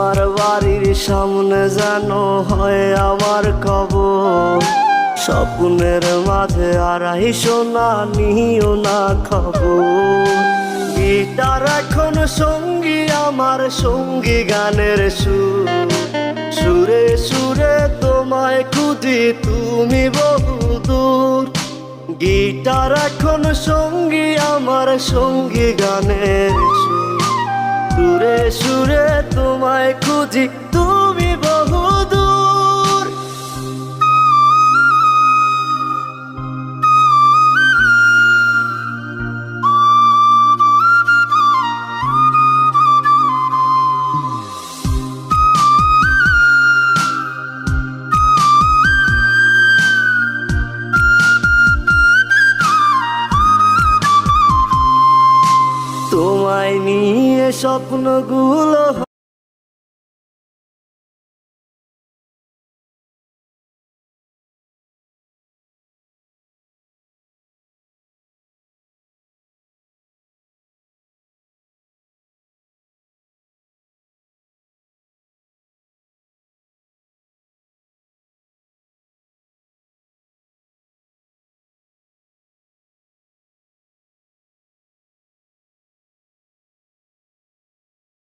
তোমার বাড়ির সামনে যেন হয় আমার কবর। স্বপ্নের মাঝে আড়াই সোনা নিও না খবর। গিটার এখন সঙ্গী আমার, সঙ্গী গানের সুর। সুরে সুরে তোমায় খুঁজি তুমি বহুদূর। গিটার এখন সঙ্গী আমার, সঙ্গী গানের সুর। সুরে সুরে তোমায় খুঁজি তুমি বহুদূর। তোমায় নিয়ে স্বপ্নগুলো